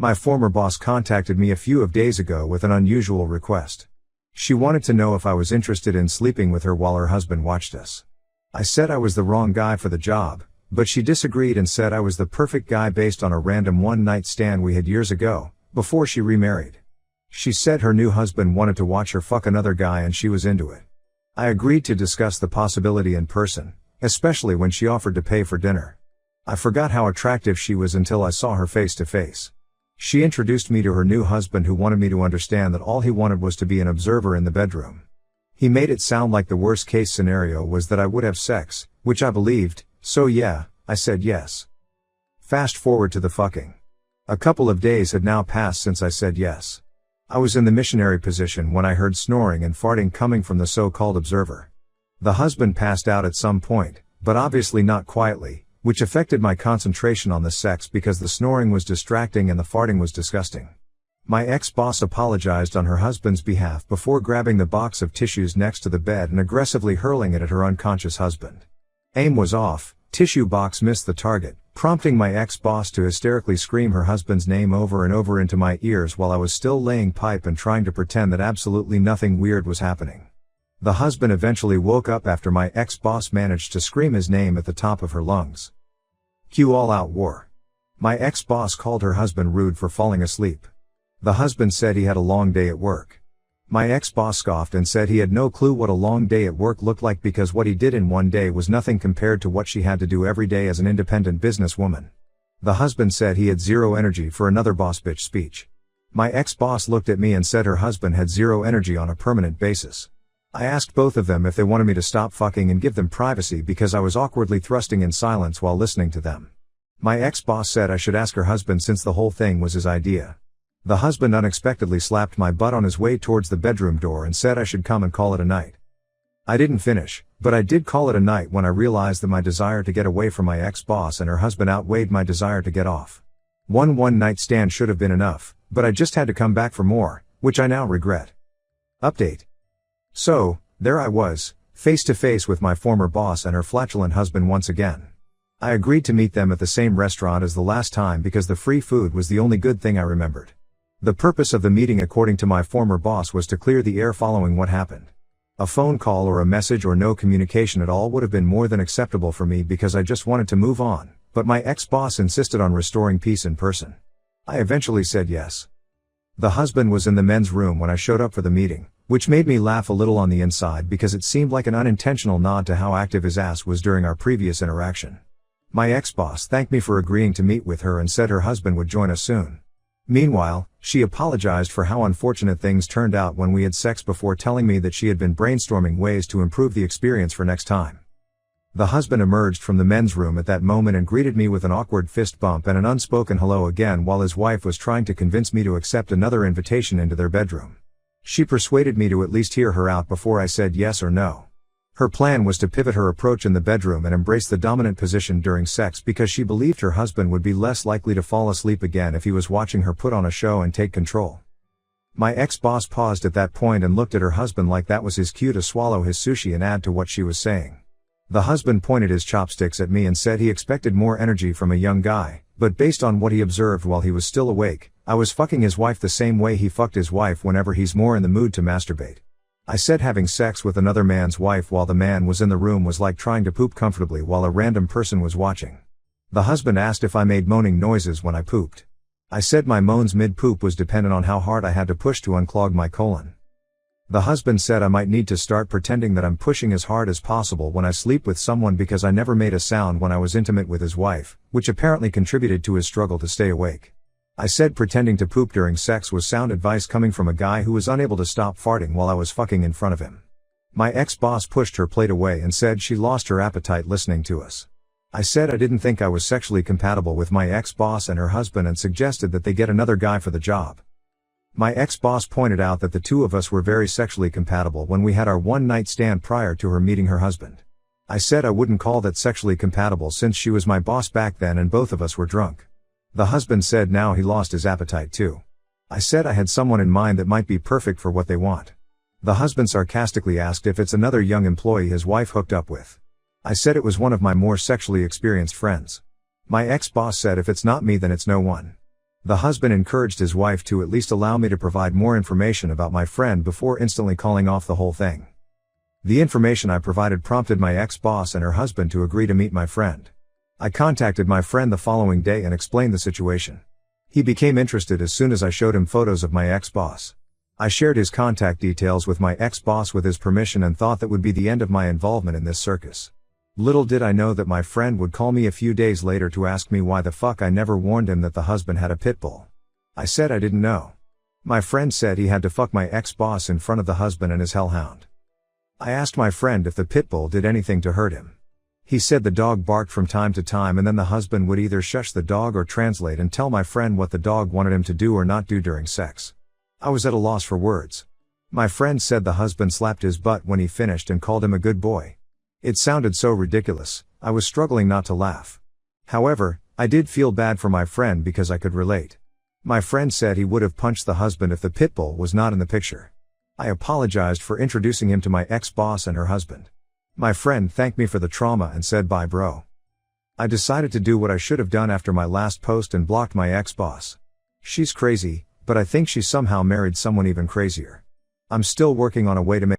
My former boss contacted me a few days ago with an unusual request. She wanted to know if I was interested in sleeping with her while her husband watched us. I said I was the wrong guy for the job, but she disagreed and said I was the perfect guy based on a random one-night stand we had years ago, before she remarried. She said her new husband wanted to watch her fuck another guy and she was into it. I agreed to discuss the possibility in person, especially when she offered to pay for dinner. I forgot how attractive she was until I saw her face to face. She introduced me to her new husband who wanted me to understand that all he wanted was to be an observer in the bedroom. He made it sound like the worst case scenario was that I would have sex, which I believed, so yeah, I said yes. Fast forward to the fucking. A couple of days had now passed since I said yes. I was in the missionary position when I heard snoring and farting coming from the so-called observer. The husband passed out at some point, but obviously not quietly, which affected my concentration on the sex because the snoring was distracting and the farting was disgusting. My ex-boss apologized on her husband's behalf before grabbing the box of tissues next to the bed and aggressively hurling it at her unconscious husband. Aim was off, tissue box missed the target, prompting my ex-boss to hysterically scream her husband's name over and over into my ears while I was still laying pipe and trying to pretend that absolutely nothing weird was happening. The husband eventually woke up after my ex-boss managed to scream his name at the top of her lungs. Cue all-out war. My ex-boss called her husband rude for falling asleep. The husband said he had a long day at work. My ex-boss scoffed and said he had no clue what a long day at work looked like because what he did in one day was nothing compared to what she had to do every day as an independent businesswoman. The husband said he had zero energy for another boss bitch speech. My ex-boss looked at me and said her husband had zero energy on a permanent basis. I asked both of them if they wanted me to stop fucking and give them privacy because I was awkwardly thrusting in silence while listening to them. My ex-boss said I should ask her husband since the whole thing was his idea. The husband unexpectedly slapped my butt on his way towards the bedroom door and said I should come and call it a night. I didn't finish, but I did call it a night when I realized that my desire to get away from my ex-boss and her husband outweighed my desire to get off. One night stand should have been enough, but I just had to come back for more, which I now regret. Update. So, there I was, face to face with my former boss and her flatulent husband once again. I agreed to meet them at the same restaurant as the last time because the free food was the only good thing I remembered. The purpose of the meeting according to my former boss was to clear the air following what happened. A phone call or a message or no communication at all would have been more than acceptable for me because I just wanted to move on, but my ex-boss insisted on restoring peace in person. I eventually said yes. The husband was in the men's room when I showed up for the meeting, which made me laugh a little on the inside because it seemed like an unintentional nod to how active his ass was during our previous interaction. My ex-boss thanked me for agreeing to meet with her and said her husband would join us soon. Meanwhile, she apologized for how unfortunate things turned out when we had sex before telling me that she had been brainstorming ways to improve the experience for next time. The husband emerged from the men's room at that moment and greeted me with an awkward fist bump and an unspoken hello again while his wife was trying to convince me to accept another invitation into their bedroom. She persuaded me to at least hear her out before I said yes or no. Her plan was to pivot her approach in the bedroom and embrace the dominant position during sex because she believed her husband would be less likely to fall asleep again if he was watching her put on a show and take control. My ex-boss paused at that point and looked at her husband like that was his cue to swallow his sushi and add to what she was saying. The husband pointed his chopsticks at me and said he expected more energy from a young guy, but based on what he observed while he was still awake, I was fucking his wife the same way he fucked his wife whenever he's more in the mood to masturbate. I said having sex with another man's wife while the man was in the room was like trying to poop comfortably while a random person was watching. The husband asked if I made moaning noises when I pooped. I said my moans mid-poop was dependent on how hard I had to push to unclog my colon. The husband said I might need to start pretending that I'm pushing as hard as possible when I sleep with someone because I never made a sound when I was intimate with his wife, which apparently contributed to his struggle to stay awake. I said pretending to poop during sex was sound advice coming from a guy who was unable to stop farting while I was fucking in front of him. My ex-boss pushed her plate away and said she lost her appetite listening to us. I said I didn't think I was sexually compatible with my ex-boss and her husband and suggested that they get another guy for the job. My ex-boss pointed out that the two of us were very sexually compatible when we had our one-night stand prior to her meeting her husband. I said I wouldn't call that sexually compatible since she was my boss back then and both of us were drunk. The husband said now he lost his appetite too. I said I had someone in mind that might be perfect for what they want. The husband sarcastically asked if it's another young employee his wife hooked up with. I said it was one of my more sexually experienced friends. My ex-boss said if it's not me then it's no one. The husband encouraged his wife to at least allow me to provide more information about my friend before instantly calling off the whole thing. The information I provided prompted my ex-boss and her husband to agree to meet my friend. I contacted my friend the following day and explained the situation. He became interested as soon as I showed him photos of my ex-boss. I shared his contact details with my ex-boss with his permission and thought that would be the end of my involvement in this circus. Little did I know that my friend would call me a few days later to ask me why the fuck I never warned him that the husband had a pit bull. I said I didn't know. My friend said he had to fuck my ex-boss in front of the husband and his hellhound. I asked my friend if the pit bull did anything to hurt him. He said the dog barked from time to time and then the husband would either shush the dog or translate and tell my friend what the dog wanted him to do or not do during sex. I was at a loss for words. My friend said the husband slapped his butt when he finished and called him a good boy. It sounded so ridiculous, I was struggling not to laugh. However, I did feel bad for my friend because I could relate. My friend said he would have punched the husband if the pit bull was not in the picture. I apologized for introducing him to my ex-boss and her husband. My friend thanked me for the trauma and said bye bro. I decided to do what I should have done after my last post and blocked my ex-boss. She's crazy, but I think she somehow married someone even crazier. I'm still working on a way to make